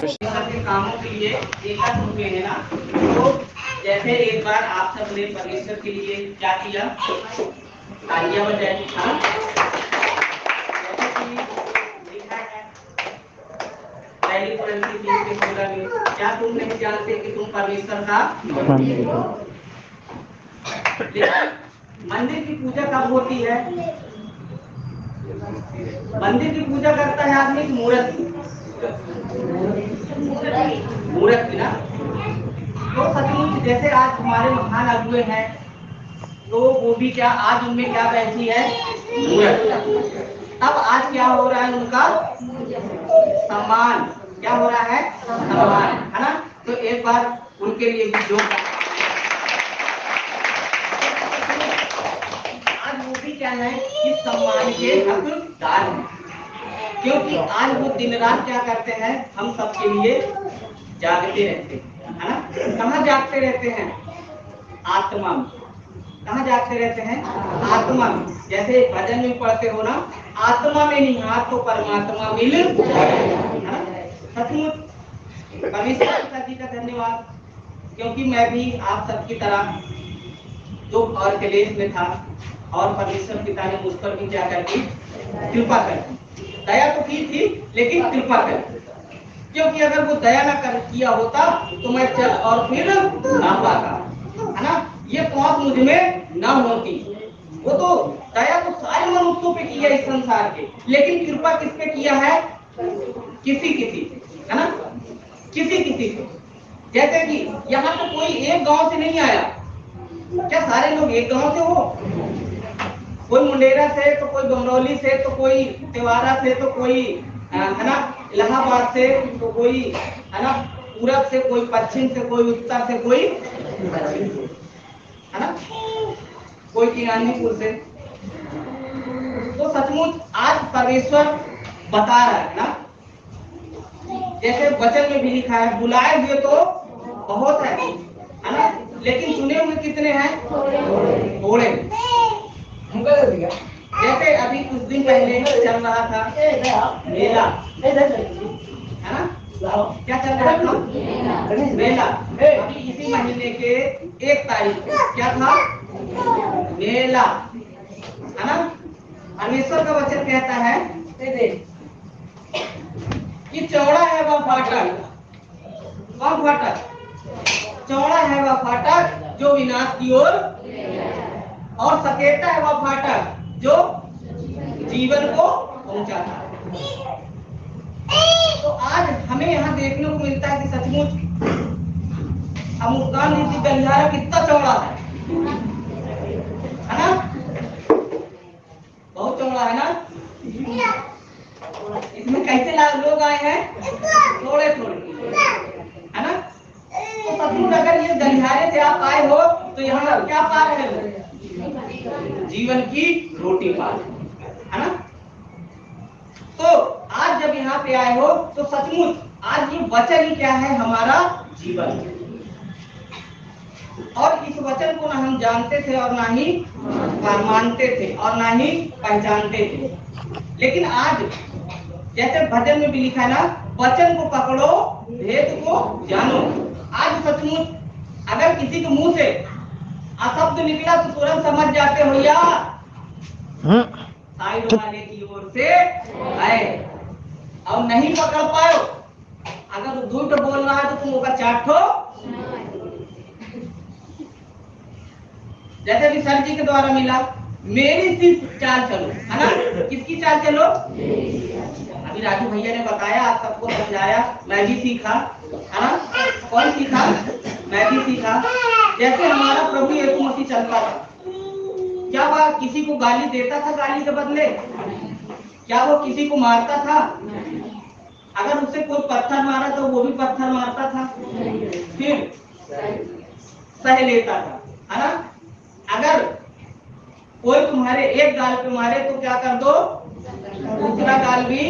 के कामों के लिए एकत्र हुए हैं ना, तो जैसे एक बार आप सबने परमेश्वर के लिए क्या किया, तालियां बजाई। हाँ, जैसे कि लिखा है पहली कुरिन्थियों 3:16 में, क्या तुम नहीं जानते कि तुम परमेश्वर का मंदिर हो। मंदिर की पूजा कब होती है? मंदिर की पूजा करता है आदमी मूर्त की, मूर्त की ना। तो सचमुच जैसे आज हमारे महान अगुए हैं, तो वो भी क्या आज उनमें क्या बैठी है? मूर्त। अब आज क्या हो रहा है? उनका सम्मान। क्या हो रहा है? सम्मान, है ना। तो एक बार उनके लिए भी जो आज वो भी क्या है, इस सम्मान के हकदार हैं, क्योंकि आज वो दिन रात क्या करते हैं, हम सबके लिए जागते रहते हैं, है ना। कहाँ जागते रहते हैं? आत्मा में। कहाँ जागते रहते हैं? आत्मा में। जैसे भजन में पढ़ते हो ना, आत्मा में नहीं हाथ तो परमात्मा मिल, है ना। सचमुच परमेश्वर पिता जी का धन्यवाद, क्योंकि मैं भी आप सबकी तरह दुख और क्लेश में था, और परमेश्वर पिता ने मुझ पर भी क्या कर दी? कृपा कर दी। दया तो की थी, लेकिन कृपा कर दी। क्योंकि अगर वो दया ना कर किया होता तो मैं चल और फिर ना पाता, है ना। ये पहुंच मुझ में ना होती। वो तो दया तो सारे मनुष्यों पे किया इस संसार के, लेकिन कृपा किस पे किया है? किसी किसी, है ना, किसी किसी को। जैसे कि यहाँ पे कोई एक गांव से नहीं आया। क्या सारे लोग एक गांव से हो? कोई मुंडेरा से, तो कोई बमरौली से, तो कोई तिवारा से, तो कोई है ना इलाहाबाद से, तो कोई है ना पूरब से, कोई पश्चिम से, कोई उत्तर से, कोई है ना, कोई किरानीपुर से। तो सचमुच आज परमेश्वर बता रहा है ना, जैसे वचन में भी लिखा है, बुलाए हुए तो बहुत है ना, लेकिन चुने हुए कितने हैं? थोड़े। जैसे अभी कुछ दिन पहले चल रहा था मेला, है ना, क्या चल रहा था? मेला। अभी इसी महीने के 1 तारीख को क्या था? मेला, है ना। परमेश्वर का वचन कहता है कि चौड़ा है वह फाटक, वह फाटक चौड़ा है वह फाटक जो विनाश की ओर, और सकेता है वह फाटक जो जीवन को पहुंचाता है। तो आज हमें यहाँ देखने को मिलता है कि सचमुच अमुकान नीति गलियारा कितना चौड़ा है ना, बहुत चौड़ा है ना। इसमें कैसे लोग आए हैं? थोड़े थोड़े, है ना। तो सचमुच अगर ये गलियारे से आप आए हो तो यहाँ क्या पा रहे हो? जीवन की रोटी पा रहे हो, है ना। तो आज जब यहाँ पे आए हो तो सचमुच आज ये वचन ही क्या है? हमारा जीवन। और इस वचन को ना हम जानते थे और ना ही मानते थे और ना ही पहचानते थे, लेकिन आज जैसे भजन में भी लिखा है ना, वचन को पकड़ो भेद को जानो। आज सचमुच अगर किसी के मुंह से अशब्द निकला तो तुरंत समझ जाते हो यार साइड वाले की ओर से है, और नहीं पकड़ पाओ, अगर वो झूठ बोल रहा है तो तुम होगा चाटो। जैसे कि सर जी के द्वारा मिला, मेरी सी चाल चलो, है ना। किसकी चाल चलो? अभी राजू भैया ने बताया, आप सबको समझाया, मैं भी सीखा, है ना। कौन सीखा? मैं भी सीखा। जैसे हमारा प्रभु यीशु मसीह चलता था, क्या वह किसी को गाली देता था? गाली के बदले क्या वो किसी को मारता था? अगर उससे कोई पत्थर मारा तो वो भी पत्थर मारता था, फिर सह लेता था, है ना। अगर कोई तुम्हारे एक गाल पे मारे तो क्या कर दो? दूसरा गाल भी।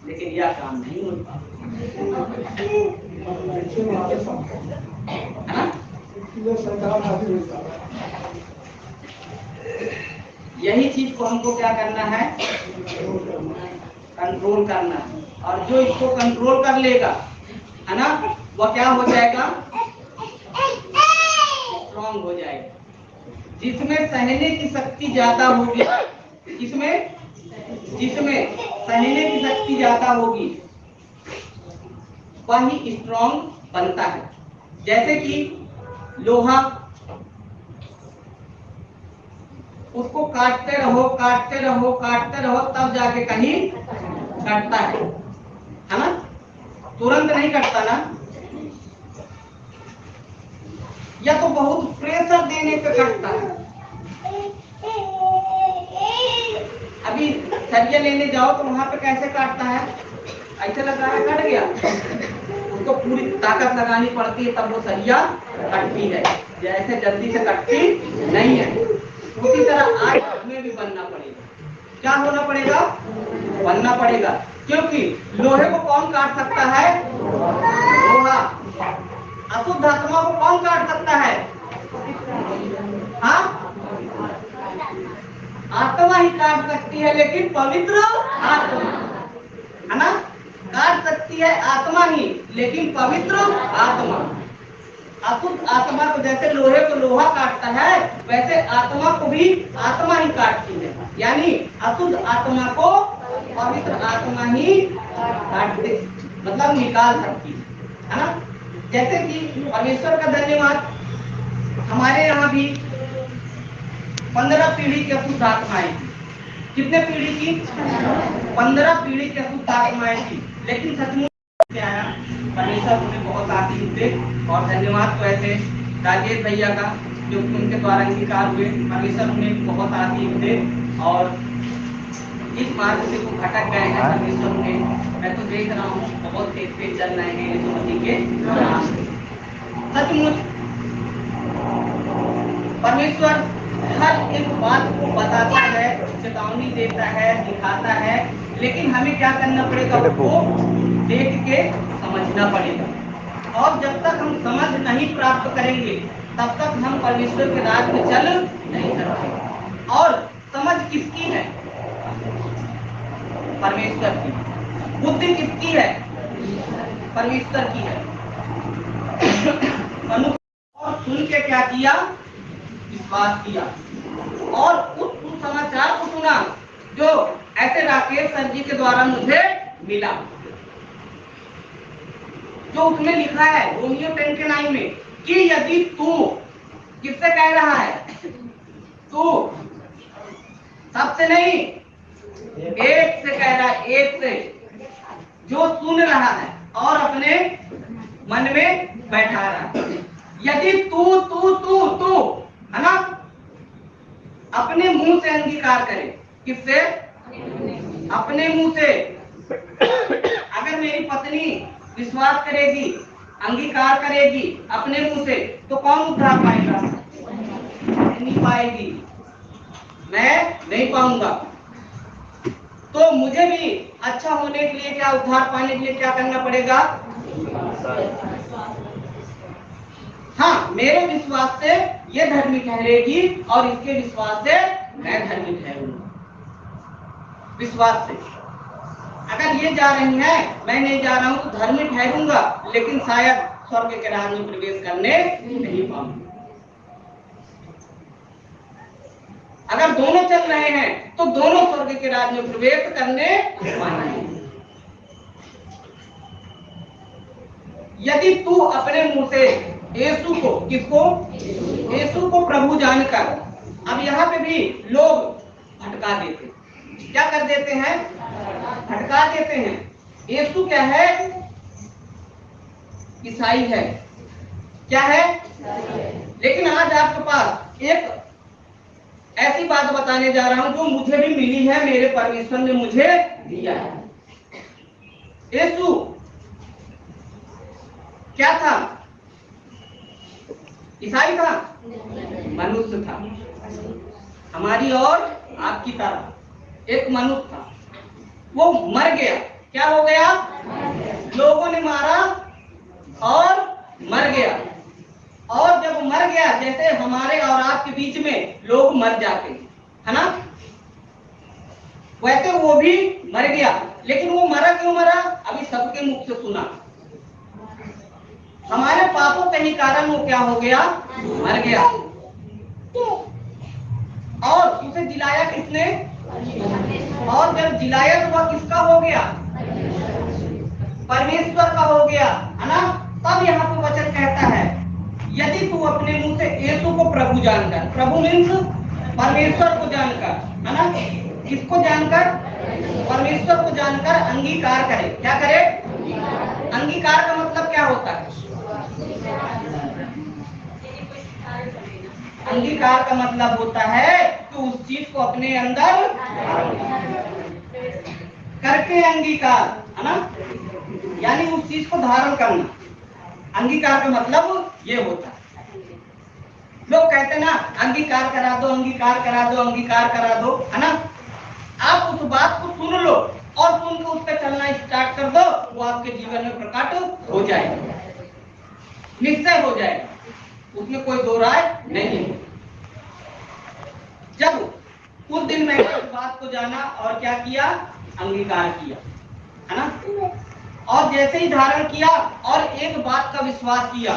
लेकिन यह काम नहीं होता, है ना। यही चीज को हमको क्या करना है? कंट्रोल करना है। और जो इसको कंट्रोल कर लेगा, है ना, वह क्या हो जाएगा, स्ट्रॉन्ग हो जाएगा। जिसमें सहने की शक्ति ज्यादा होगी, जिसमें सहने की शक्ति ज्यादा होगी, वही स्ट्रॉन्ग बनता है। जैसे कि लोहा, उसको काटते रहो काटते रहो काटते रहो, तब जाके कहीं कटता है ना, तुरंत नहीं कटता ना, या तो बहुत प्रेशर देने पे कटता है। अभी सरिया लेने जाओ तो वहां पे कैसे काटता है, ऐसे लग रहा है कट गया, उसको पूरी ताकत लगानी पड़ती है तब वो सरिया कटती है, जैसे जल्दी से कटती नहीं है। उसी तरह आज हमें भी बनना पड़ेगा। क्या होना पड़ेगा, बनना पड़ेगा, क्योंकि लोहे को कौन काट सकता है, लोहा। अशुद्ध आत्मा को कौन काट सकता है, हाँ, आत्मा ही काट सकती है, लेकिन पवित्र आत्मा, है ना, काट सकती है आत्मा ही, लेकिन पवित्र आत्मा। अशुद्ध आत्मा को जैसे लोहे को लोहा काटता है, वैसे आत्मा को भी आत्मा ही काटती है, यानी अशुद्ध आत्मा को पवित्र आत्मा ही काटते, मतलब निकाल सकती है ना। जैसे कि परमेश्वर का धन्यवाद, हमारे यहाँ भी 15 पीढ़ी की अशुद्ध आत्माएं थी। कितने पीढ़ी की, 15 पीढ़ी की अशुद्ध आत्माएं थी, लेकिन सचमुच से आया परमेश्वर उन्हें बहुत आशीष दे। और धन्यवाद तो ऐसे राजेश भैया का, जो उनके द्वारा अंगीकार हुए, परमेश्वर उन्हें बहुत आशीष दे। और इस मार्ग से वो भटक गए हैं, परमेश्वर उन्हें, मैं तो देख रहा हूँ बहुत तेज तेज चल रहे हैं यीशु मसीह के नाम से। सचमुच परमेश्वर हर एक बात को बताता है, चेतावनी देता है, दिखाता है, लेकिन हमें क्या करना पड़ेगा, उसको देख के समझना पड़ेगा। और जब तक हम समझ नहीं प्राप्त करेंगे, तब तक हम परमेश्वर के राज में चल नहीं सकते। और समझ किसकी है, परमेश्वर की। बुद्धि किसकी है, परमेश्वर की है। मनुष्य और सुन के क्या किया, विश्वास किया, और उस समाचार को सुना जो ऐसे राकेश सर जी के द्वारा मुझे मिला, जो उसमें लिखा है रोमियो 10:9 में, कि यदि तू, किससे कह रहा है, तू सबसे नहीं, एक से कह रहा है, एक से, जो सुन रहा है और अपने मन में बैठा रहा है। यदि तू तू तू तू, है ना, अपने मुंह से अंगीकार करे, किससे, अपने मुंह से। अगर मेरी पत्नी विश्वास करेगी, अंगीकार करेगी अपने मुंह से, तो कौन उद्धार पाएगा, नहीं पाएगी, मैं नहीं पाऊंगा। तो मुझे भी अच्छा होने के लिए, क्या उद्धार पाने के लिए क्या करना पड़ेगा, हाँ, मेरे विश्वास से ये धर्मी ठहरेगी और इसके विश्वास से मैं धर्मी ठहरूंगा। विश्वास से अगर ये जा रही है, मैं नहीं जा रहा हूं, तो धर्मी ठहरूंगा, लेकिन शायद स्वर्ग के राज में प्रवेश करने नहीं पाऊंगा। अगर दोनों चल रहे हैं तो दोनों स्वर्ग के राज में प्रवेश करने पाएंगे। यदि तू अपने मुंह से यीशु को, किसको, यीशु को प्रभु जानकर, अब यहाँ पे भी लोग भटका देते, क्या कर देते हैं, भटका देते हैं। यीशु क्या है, ईसाई है, क्या है, लेकिन आज आपके पास एक ऐसी बात बताने जा रहा हूं जो मुझे भी मिली है, मेरे परमेश्वर ने मुझे दिया है। यीशु क्या था, ईसाई था, मनुष्य था, हमारी और आपकी तरह एक मनुष्य था। वो मर गया, क्या हो गया, लोगों ने मारा और मर गया। और जब मर गया, जैसे हमारे और आपके बीच में लोग मर जाते हैं, है ना, वैसे वो भी मर गया, लेकिन वो मरा क्यों मरा? अभी सबके मुख से सुना। हमारे पापों के ही कारण वो क्या हो गया? मर गया। और उसे जिलाया किसने? और जब जिलाया तो वह किसका हो गया? परमेश्वर का हो गया, है ना। तब यहाँ पे वचन कहता है, यदि तू अपने मुंह से यीशु को प्रभु जानकर, प्रभु मीन्स परमेश्वर को जानकर, है ना, किसको जानकर? परमेश्वर को जानकर अंगीकार करे। क्या करे? अंगीकार का मतलब क्या होता है? अंगीकार का मतलब होता है कि उस चीज को अपने अंदर करके अंगीकार, है ना, यानी उस चीज को धारण करना। अंगीकार का मतलब ये होता है। लोग कहते हैं ना, अंगीकार करा दो, अंगीकार करा दो, अंगीकार करा दो, है ना। आप उस बात को सुन लो और सुन के उस पर चलना स्टार्ट कर दो, वो आपके जीवन में प्रकट हो जाएगा, निश्चय हो जाएगा, उसमें कोई दो राय नहीं है। जब उस दिन मैंने इस बात को जाना और क्या किया? अंगीकार किया, है ना। और जैसे ही धारण किया और एक बात का विश्वास किया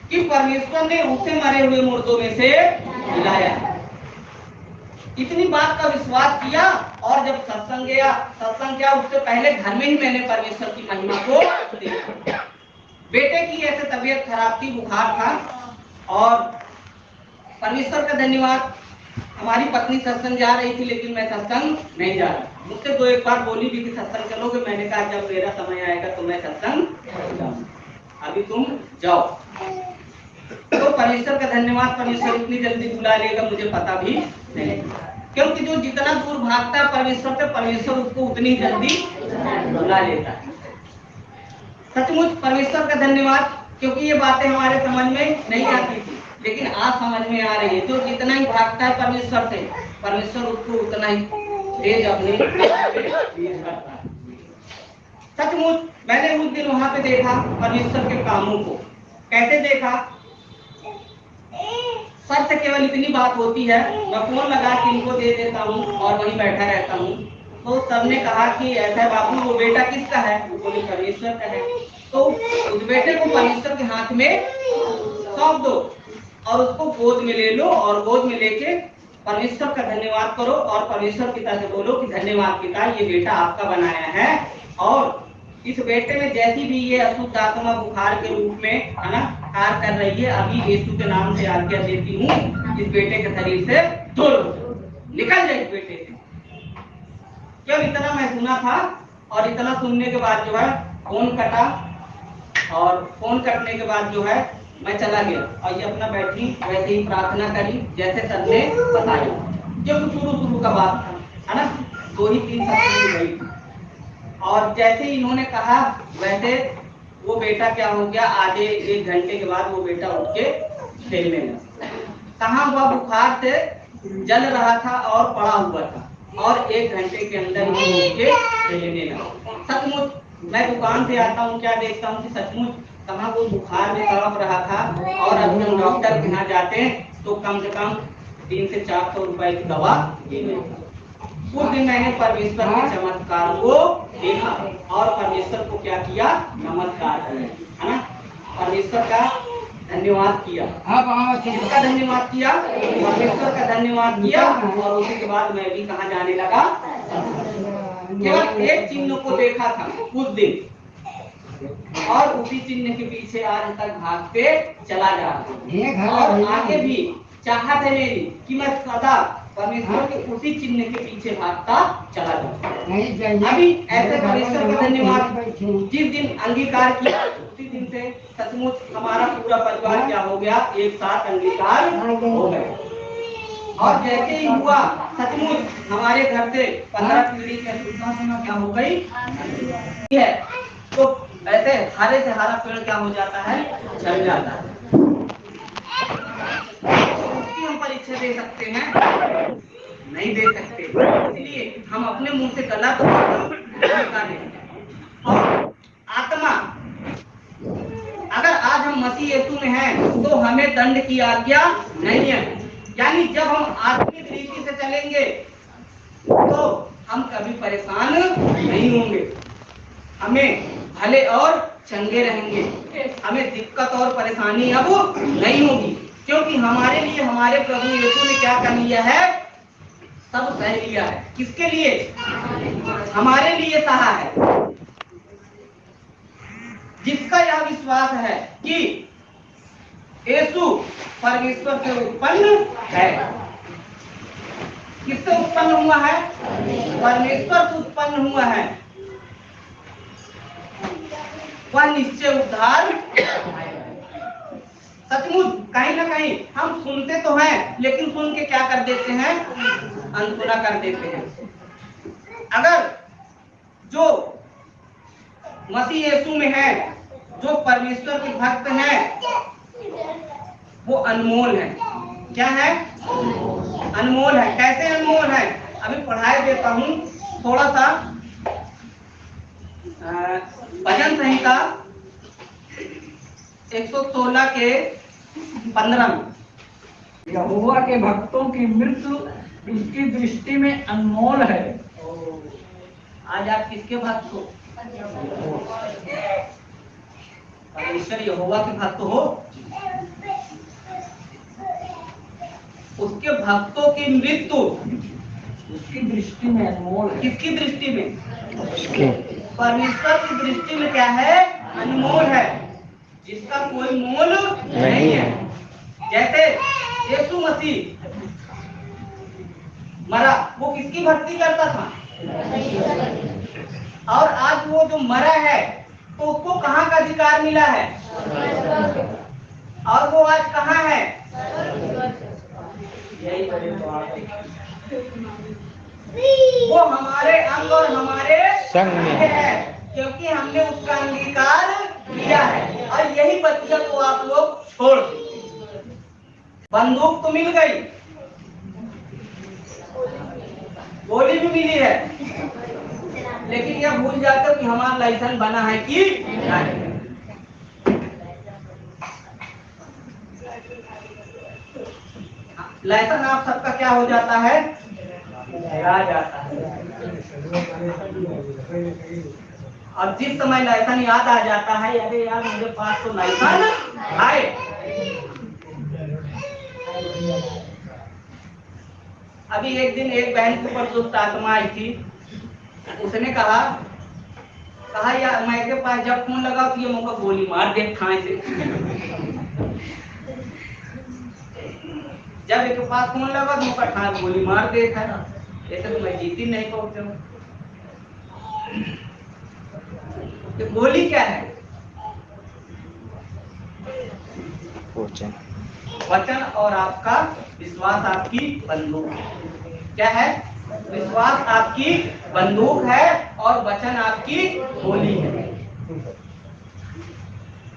कि परमेश्वर ने उसे मरे हुए मुर्दों में से जिलाया, इतनी बात का विश्वास किया। और जब सत्संग गया, सत्संग क्या, उससे पहले घर में ही मैंने परमेश्वर की महिमा को देखा। बेटे की ऐसे तबीयत खराब थी, बुखार था, और परमेश्वर का धन्यवाद, हमारी पत्नी सत्संग जा रही थी लेकिन मैं सत्संग नहीं जा रहा। मुझसे दो एक बार बोली भी कि सत्संग चलोगे, मैंने कहा जब मेरा समय आएगा तो मैं सत्संग जाऊंगा, अभी तुम जाओ। तो परमेश्वर का धन्यवाद, परमेश्वर इतनी जल्दी बुला लेगा मुझे पता भी नहीं, क्योंकि जो जितना दूर भागता है परमेश्वर से, परमेश्वर उसको उतनी जल्दी बुला लेता है। सचमुच परमेश्वर का धन्यवाद, क्योंकि ये बातें हमारे समझ में नहीं आती थी, लेकिन आज समझ में आ रही है। जो जितना ही भागता है परमेश्वर से, परमेश्वर उसको उतना ही तेज अपने करता है। सचमुच मैंने उस दिन वहां पे देखा परमेश्वर के कामों को। कैसे देखा? सर से केवल इतनी बात होती है, मैं फोन लगा के इनको दे देता हूँ और वहीं बैठा रहता हूँ, तो सबने कहा कि ऐसा बाबू वो बेटा किसका है? वो परमेश्वर का है। तो उस बेटे को परमेश्वर के हाथ में सौंप दो और उसको गोद में ले लो, और गोद में लेके परमेश्वर का धन्यवाद करो और परमेश्वर पिता से बोलो कि धन्यवाद पिता, ये बेटा आपका बनाया है, और इस बेटे में जैसी भी ये अशुद्ध आत्मा बुखार के रूप में, है ना, कार्य कर रही है, अभी यीशु के नाम से आज्ञा देती हूँ, इस बेटे के शरीर से दूर निकल जाए इस बेटे से। क्यों? इतना मैं सुना था, और इतना सुनने के बाद जो है फोन कटा, और फोन कटने के बाद जो है मैं चला गया और ये अपना बैठी वैसे ही प्रार्थना करी जैसे सर ने बताया, क्योंकि शुरू का बात था, है ना, 2 ही 3 सप्ताह गई थी। और जैसे ही इन्होंने कहा वैसे वो बेटा क्या हो गया, आधे 1 घंटे के बाद वो बेटा उठ के खेलने लगा। कहाँ हुआ? बुखार से जल रहा था और पड़ा हुआ था, और 1 घंटे के अंदर ही उठ के खेलने लगा। सचमुच मैं दुकान से आता हूँ, क्या देखता हूँ कि सचमुच कहाँ वो बुखार में तड़प रहा था, और अभी हम डॉक्टर के यहाँ जाते हैं तो कम से कम 300 से 400 रुपए की दवा देंगे। उस दिन मैंने परमेश्वर के चमत्कार को देखा और परमेश्वर को क्या किया? नमस्कार किया, है ना, परमेश्वर का धन्यवाद किया। किसका धन्यवाद किया? परमेश्वर का धन्यवाद किया। और उसके बाद मैं भी कहाँ जाने लगा? केवल एक चिन्ह को देखा था उस दिन, और उसी चिन्ह के पीछे आज तक भागते चला जा रहा हूं, और आगे भी चाहत है मेरी कि मैं सदा परमेश्वर के उसी चिन्ह के पीछे भागता चला जाऊं। अभी ऐसे परमेश्वर का धन्यवाद, जिस दिन अंगीकार किया उसी दिन से सचमुच हमारा पूरा परिवार क्या हो गया? एक साथ अंगीकार हो गया। और जैसे ही हुआ सचमुच हमारे घर से 15 पीढ़ी की शुद्धात्मा क्या हो गई है, तो ऐसे हरे से हरा पेड़ क्या हो जाता है? झड़ जाता है। उसकी हम परीक्षा दे सकते हैं? नहीं दे सकते, इसलिए हम अपने मुंह से गला तो और आत्मा, अगर आज हम मसीह यीशु में हैं तो हमें दंड की आज्ञा नहीं है। यानी जब हम आत्मिक रीति से चलेंगे तो हम कभी परेशान नहीं होंगे, हमें भले और चंगे रहेंगे, हमें दिक्कत और परेशानी अब नहीं होगी, क्योंकि हमारे लिए हमारे प्रभु यीशु ने क्या कर लिया है, सब सह लिया है। किसके लिए? हमारे लिए सहा है। जिसका यह विश्वास है कि यीशु परमेश्वर से उत्पन्न है। किससे उत्पन्न हुआ है? परमेश्वर से उत्पन्न हुआ है। वह निश्चय उद्धार सचमुच कहीं ना कहीं हम सुनते तो हैं, लेकिन सुन के क्या कर देते हैं, अनसुना कर देते हैं। अगर जो मसीह यीशु में है, जो परमेश्वर के भक्त हैं, वो अनमोल है। क्या है? अनमोल है। कैसे अनमोल है? अभी पढ़ाई देता हूँ थोड़ा सा भजन संहिता 116 के 15 में। यहोवा के भक्तों की मृत्यु उसकी दृष्टि में अनमोल है। आज आप किसके भक्त हो? परमेश्वर यहोवा के भक्त हो। उसके भक्तों की मृत्यु उसकी दृष्टि में अनमोल है। किसकी दृष्टि में? परमेश्वर की दृष्टि में क्या है? अनमोल है, जिसका कोई मोल नहीं है। जैसे यीशु मसीह मरा, वो किसकी भक्ति करता था? और आज वो जो मरा है, तो उसको कहाँ का अधिकार मिला है? और वो आज कहाँ है? यही बड़े बात है। वो हमारे अंग और हमारे संग में है, क्योंकि हमने उसका अंगीकार किया है। और यही बच्चा को आप लोग छोड़ दो। बंदूक तो मिल गई, गोली भी मिली है, लेकिन यह भूल जाते कि हमारा लाइसेंस बना है कि नहीं। लाइसेंस आप सबका क्या हो जाता है? हेरा जाता है। और जिस समय लाइसेंस याद आ जाता है, अरे यार मेरे पास तो लाइसेंस है। अभी एक दिन एक बहन के ऊपर दुष्ट आत्मा आई थी। उसने कहा यार मैं के पास जब फोन लगा तो ये मुझको गोली मार दे ठाए से। जब एक पास फोन लगा तो मुझको ठाए गोली मार दे था। ऐसे तो मैं जीती नहीं पहुंचे। तो गोली क्या है? वचन और आपका विश्वास आपकी बंदूक है। क्या है? विश्वास आपकी बंदूक है और वचन आपकी गोली है।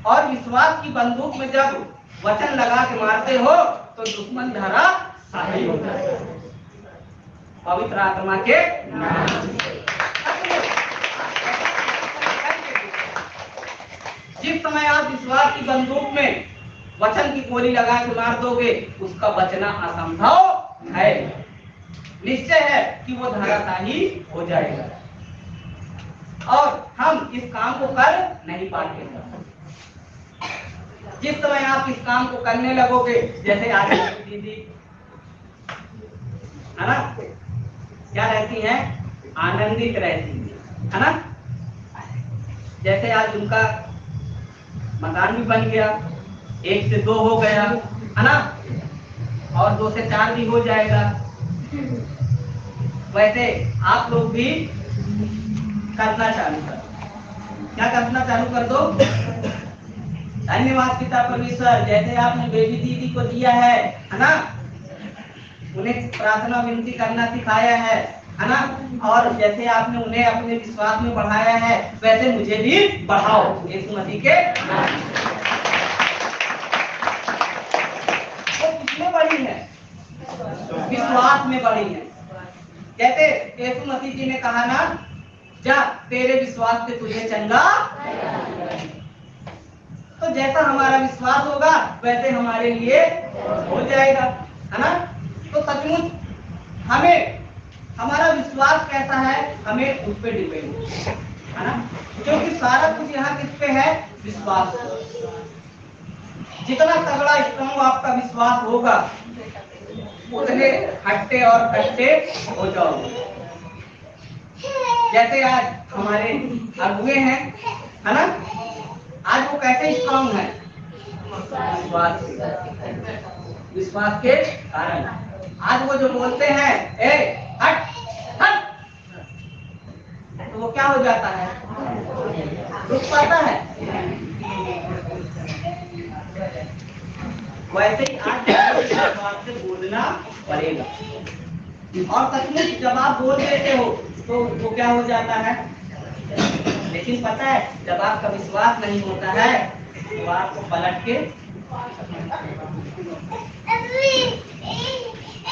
और विश्वास की बंदूक में जब वचन लगा के मारते हो तो दुश्मन धरा शाही हो जाता है। पवित्र आत्मा के नाम। जिस समय आप विश्वास की बंदूक में वचन की गोली लगा के मार दोगे, उसका बचना असंभव है। निश्चय है कि वो धराशाही हो जाएगा और हम इस काम को कर नहीं पाते। जिस समय आप इस काम को करने लगोगे, जैसे आज दीदी है ना, क्या रहती हैं? आनंदित रहती है ना। जैसे आज उनका मकान भी बन गया, 1 से 2 हो गया है ना, और 2 से 4 भी हो जाएगा। वैसे आप लोग भी करना चालू कर। क्या करना चालू कर दो? धन्यवाद पिता परमेश्वर, जैसे आपने बेबी दीदी को दिया है ना, उन्हें प्रार्थना विनती करना सिखाया है ना, और जैसे आपने उन्हें अपने विश्वास में बढ़ाया है, वैसे मुझे भी बढ़ाओ यीशु मसीह के नाम। वो किसमें बढ़ी है? विश्वास में बढ़ी है। जैसे यीशु मसीह जी ने कहा ना, जा तेरे विश्वास से तुझे चंगा। तो जैसा हमारा विश्वास होगा वैसे हमारे लिए हो जाएगा, है ना। तो सचमुच हमें हमारा विश्वास कैसा है हमें उस पर डिपेंड है ना, क्योंकि सारा कुछ यहाँ किस पे है, विश्वास। जितना तगड़ा स्ट्रॉन्ग आपका विश्वास होगा उतने हट्टे और कट्टे हो जाओगे। जैसे आज हमारे अगुए हैं है ना, आज वो कैसे स्ट्रॉन्ग है, विश्वास के कारण। आज वो जो बोलते हैं ए हट हट, तो वो क्या हो जाता है, रुक पाता है। वैसे ही आज विश्वास से बोलना पड़ेगा। और सचमुच जब आप बोल देते हो तो वो क्या हो जाता है, लेकिन पता है जब आपका विश्वास नहीं होता है तो आपको पलट के,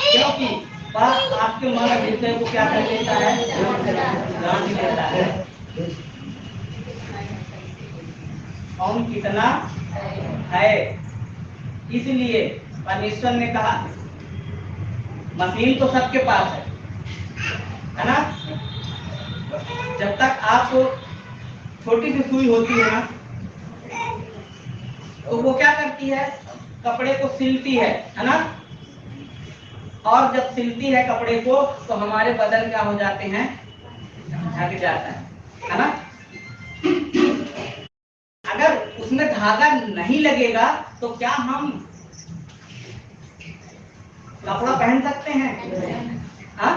क्योंकि बात आपके मन हृदय को क्या कर देता है, जान लेता है कौन कितना है। इसलिए परमेश्वर ने कहा मशीन तो सबके पास है ना, जब तक आपको छोटी सी सुई होती है ना तो वो क्या करती है, कपड़े को सिलती है ना, और जब सिलती है कपड़े को तो हमारे बदन क्या हो जाते हैं, ढक जाता है ना। अगर उसमें धागा नहीं लगेगा तो क्या हम कपड़ा पहन सकते हैं, हाँ?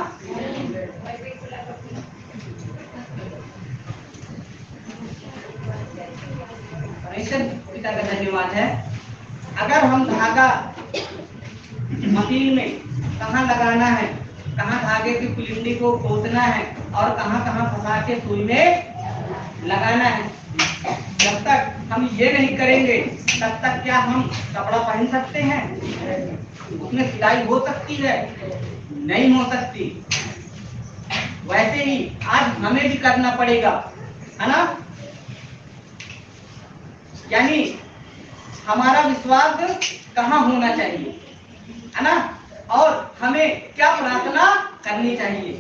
पिता का धन्यवाद है। अगर हम धागा मशीन में कहाँ लगाना है, कहाँ धागे की कुलिंडी को खोदना है और कहाँ कहाँ फंसा के सुई में लगाना है, जब तक हम ये नहीं करेंगे तब तक क्या हम कपड़ा पहन सकते हैं, उसमें सिलाई हो सकती है, नहीं हो सकती। वैसे ही आज हमें भी करना पड़ेगा है ना, यानी हमारा विश्वास कहाँ होना चाहिए है ना, और हमें क्या प्रार्थना करनी चाहिए,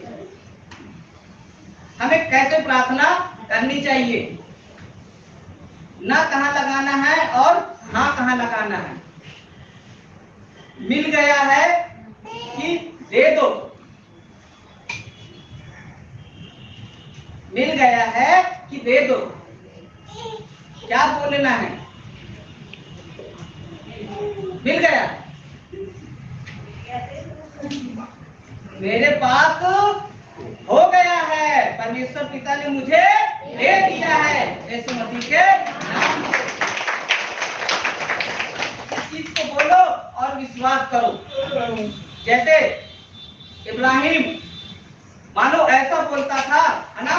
हमें कैसे प्रार्थना करनी चाहिए, ना कहाँ लगाना है और हाँ कहाँ लगाना है। मिल गया है कि दे दो, मिल गया है कि दे दो, क्या बोलना है, मिल गया, मेरे पास हो गया है, परमेश्वर पिता ने मुझे दे दिया है यीशु मसीह के नाम से। इस चीज को बोलो और विश्वास करो। जैसे इब्राहिम मानो ऐसा बोलता था है ना,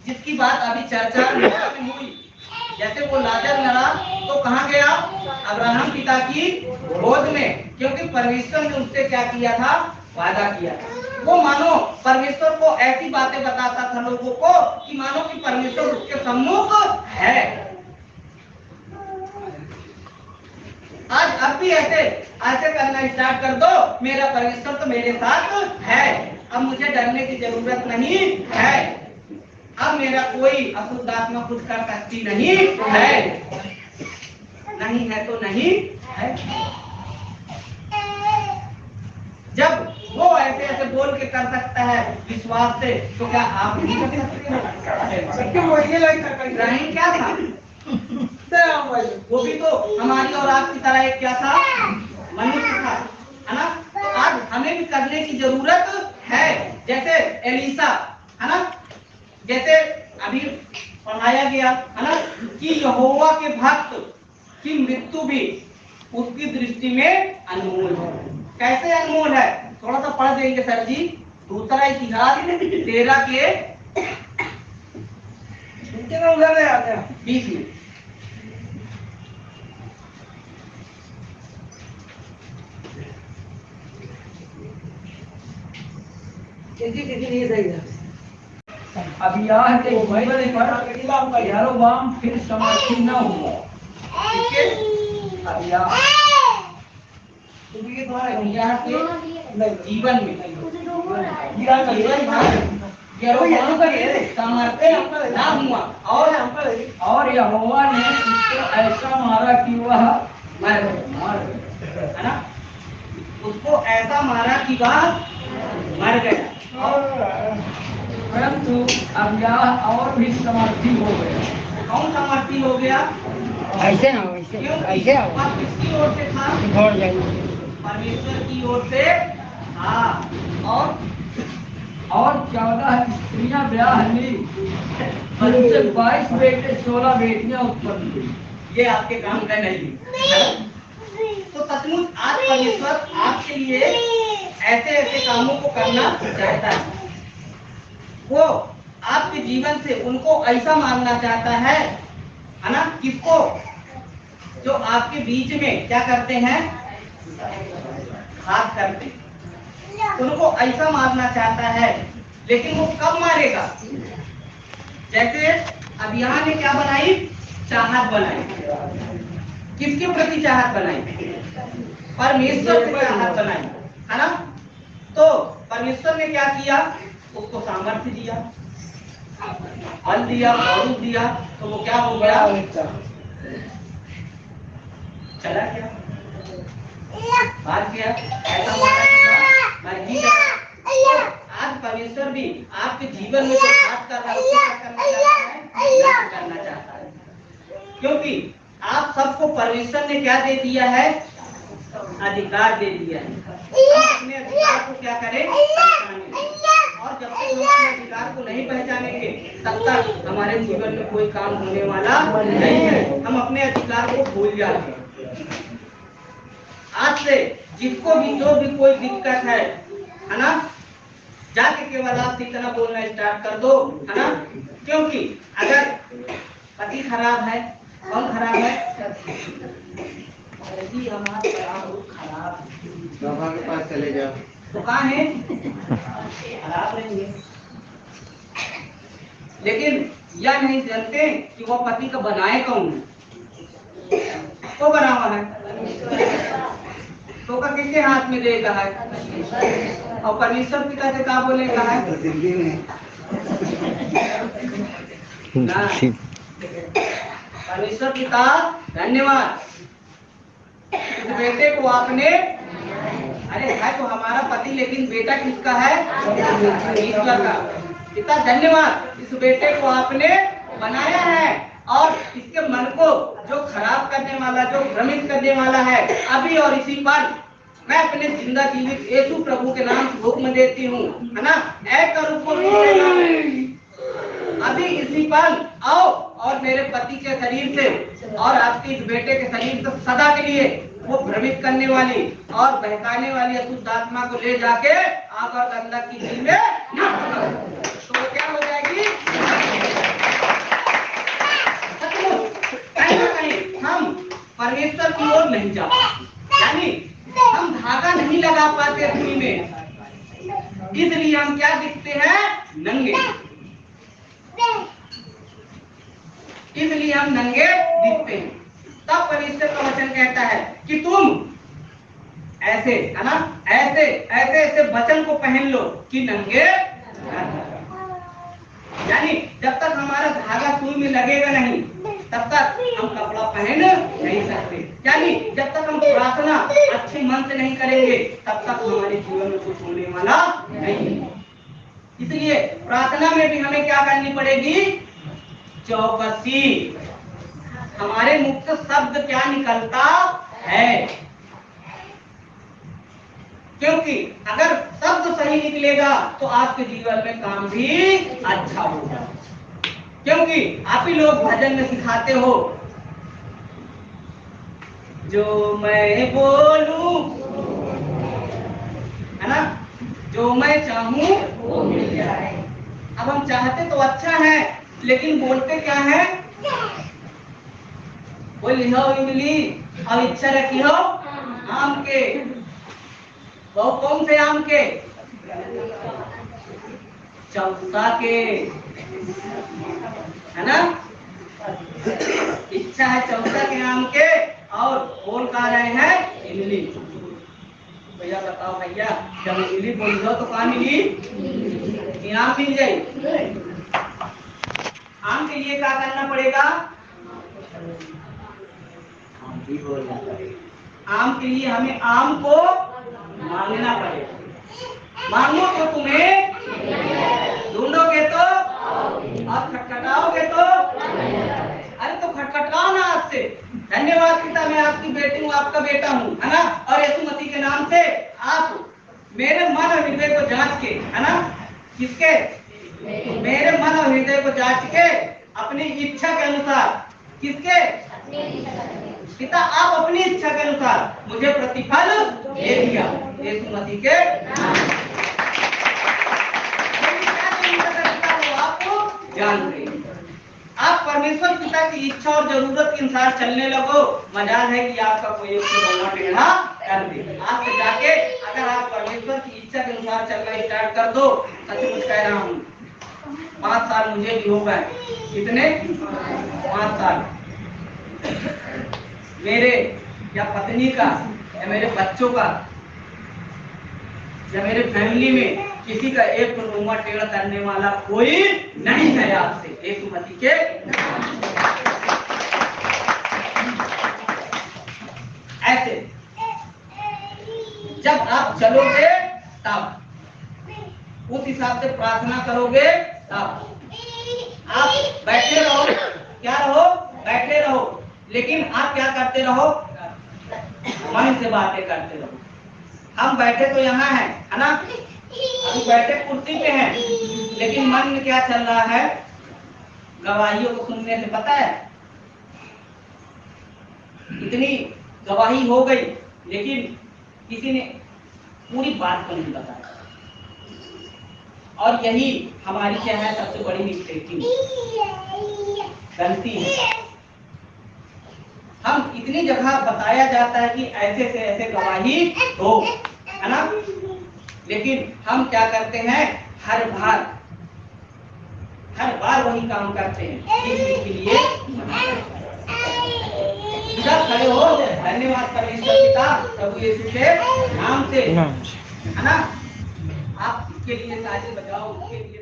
जिसकी बात अभी चर्चा में हुई। जैसे वो लाजर लड़ा तो कहाँ गया, अब्राहम पिता की गोद में, क्योंकि परमेश्वर ने उससे क्या किया था, वादा किया। वो मानो परमेश्वर को ऐसी बातें बताता था लोगों को कि मानो कि परमेश्वर उसके सम्मुख है। आज अब भी ऐसे करना स्टार्ट कर दो, मेरा परमेश्वर तो मेरे साथ है, अब मुझे डरने की जरूरत नहीं है, अब मेरा कोई अशुद्ध आत्मा कुछ कर सकती नहीं है, नहीं है तो नहीं है। जब वो ऐसे ऐसे बोल के कर सकता है विश्वास से, तो क्या आप नहीं कर सकते हो? इब्राहिम क्या था, वो भी तो हमारी और आपकी तरह एक क्या था, मनुष्य था है ना। आज हमें भी करने की जरूरत है, जैसे एलीसा है ना, जैसे अभी पढ़ाया गया है ना कि यहोवा के भक्त की मृत्यु भी उसकी दृष्टि में अनमोल है। कैसे अनमोल है, थोड़ा सा पढ़ देंगे सर जी। दूसरा इतिहास 13 के 20 में। अबिय्याह के जीवन पर यरोबाम फिर समर्थी न हुआ। अबिय्याह के जीवन में जीवन भर यहोवा के सामर्थ्य ना हुआ और यहोवा ने उसको ऐसा मारा कि वह मर गया, है ना? उसको ऐसा मारा कि वह मर गया। परंतु अब यह और भी समर्थी हो गया। कौन समर्थी हो गया? ऐसे ना हो, ऐसे ऐसे आओ, वह किसकी ओर से था? छोड़ जाइए। परमेश्वर की ओर से हाँ। और 14 स्त्रियां ब्याह ली, उनसे 22 बेटे 16 बेटियां उत्पन्न हुई। ये आपके काम का नहीं है। तो सचमुच आज परमेश्वर आपके लिए ऐसे ऐसे कामों को करना चाहता है। वो आपके जीवन से उनको ऐसा मानना चाहता है ना? किसको? जो आपके बीच में क्या करते हैं? हाथ करते हैं। उनको ऐसा मारना चाहता है, लेकिन वो कब मारेगा? जैसे अब यहाँ ने क्या बनाई? चाहत बनाई। किसके प्रति चाहत बनाई? परमेश्वर से चाहत बनाई, है ना? तो परमेश्वर ने क्या किया? उसको सामर्थ्य दिया, फल दिया, फल दिया, तो वो क्या हो गया? चला गया, भाग गया, ऐसा आज परमेश्वर भी आपके जीवन में जो बात कर रहा है उसको करना चाहता है। क्योंकि आप सबको परमेश्वर ने क्या दे दिया है? अधिकार दे दिया है। अपने अधिकार को क्या करें? और जब तक हम अपने अधिकार को नहीं पहचानेंगे तब तक हमारे जीवन में कोई काम होने वाला नहीं है। हम अपने अधिकार को भूल जाते हैं। आज से जिसको भी जो भी कोई दिक्कत है ना, जाके केवल आप इतना बोलना स्टार्ट कर दो, है ना? क्योंकि अगर पति खराब है, कौन खराब है? पति हमारा खराब, बाबा के पास चले जाओ। तो कहाँ है? खराब रहेंगे। लेकिन यह नहीं जानते कि वो पति का बनाए कौन है? तो बना हुआ है, तो का किसके हाथ में देगा है? और परमेश्वर पिता से क्या बोलेगा है? ना, परमेश्वर पिता धन्यवाद, इस बेटे को आपने, अरे है तो हमारा पति, लेकिन बेटा किसका है? ईश्वर का। पिता धन्यवाद, इस बेटे को आपने बनाया है और इसके मन को जो खराब करने वाला, जो भ्रमित करने वाला है, अभी और इसी पर मैं अपने जिंदा जीवित यीशु प्रभु के नाम से हुक्म देती हूँ, है ना? अभी इसी पल आओ और मेरे पति के शरीर से और आपके इस बेटे के शरीर से सदा के लिए वो भ्रमित करने वाली और बहकाने वाली अशुद्ध आत्मा को ले जाके आग और गंधक की झील में तो क्या हो जाएगी? कहीं ना कहीं हम परमेश्वर की ओर नहीं जा पाते, यानी हम धागा नहीं लगा पाते धुनी में, इसलिए हम क्या दिखते हैं? नंगे। इसलिए हम नंगे दिखते हैं। तब परमेश्वर का वचन कहता है कि तुम ऐसे, है ना, ऐसे ऐसे ऐसे वचन को पहन लो कि नंगे, यानी जब तक हमारा धागा सुई में लगेगा नहीं तब तक हम कपड़ा पहन नहीं सकते। यानी जब तक हम प्रार्थना अच्छे मन से नहीं करेंगे तब तक हमारे जीवन में कुछ होने वाला नहीं है। इसलिए प्रार्थना में भी हमें क्या करनी पड़ेगी? चौकसी। हमारे मुख से शब्द क्या निकलता है, क्योंकि अगर शब्द सही निकलेगा तो आपके जीवन में काम भी अच्छा होगा। क्योंकि आप ही लोग भजन में सिखाते हो, जो मैं बोलूं, है ना, जो मैं चाहूं वो मिल जाए। अब हम चाहते तो अच्छा है, लेकिन बोलते क्या है? बोली हो इमली, अब इच्छा रखी हो आम के। वो कौन से आम के? चौसा के, है ना? इच्छा है चौसा के आम के और बोल का रहे हैं इमली। भैया बताओ भैया, जब मिली बोल दो तो कहाँ मिली? इनाम मिल जाए। आम के लिए क्या करना पड़ेगा? आम के लिए हमें आम को मांगना पड़ेगा। मांगो तो तुम्हें, ढूंढोगे तो, और खटखटाओगे तो। अरे तो खटखटाओ ना आज से। धन्यवाद पिता, मैं आपकी बेटी हूँ, आपका बेटा हूँ, है ना। और यीशु मसीह के नाम से आप मेरे मन और हृदय को जांच के, है ना, किसके? मेरे मन और हृदय को जांच के अपनी इच्छा के अनुसार, किसके? पिता आप अपनी इच्छा के अनुसार मुझे प्रतिफल दे दिया, यीशु मसीह के नाम। आपको जान गई। आप परमेश्वर पिता की इच्छा और जरूरत के अनुसार चलने लगो। मजाल है कि आपका कोई एक टेढ़ा कर दे। आज से जाके अगर आप परमेश्वर की इच्छा के अनुसार चलना स्टार्ट कर दो, सचमुच कह रहा हूँ 5 साल मुझे भी हो गए। कितने? 5 साल। मेरे या पत्नी का या मेरे बच्चों का या मेरे फैमिली में किसी का एक रुमा टेढ़ा करने वाला कोई नहीं है आज से, यीशु मसीह के। ऐसे जब आप चलोगे तब, उस हिसाब से प्रार्थना करोगे तब। आप बैठे रहो, क्या रहो? बैठे रहो, लेकिन आप क्या करते रहो? मन से बातें करते रहो। हम बैठे तो यहाँ हैं, है ना, अभी बैठे कुर्सी पे हैं, लेकिन मन में क्या चल रहा है? गवाहियों को सुनने से पता है इतनी गवाही हो गई, लेकिन किसी ने पूरी बात को नहीं बताया। और यही हमारी क्या है सबसे बड़ी मिस्टेकिंग, गलती है। हम इतनी जगह बताया जाता है कि ऐसे से ऐसे गवाही हो, है ना, लेकिन हम क्या करते हैं? हर बार वही काम करते हैं जिस चीज के लिए। खड़े हो, धन्यवाद परमेश्वर पिता प्रभु यीशु के नाम से, है ना। आप इसके लिए ताली बजाओ, उसके लिए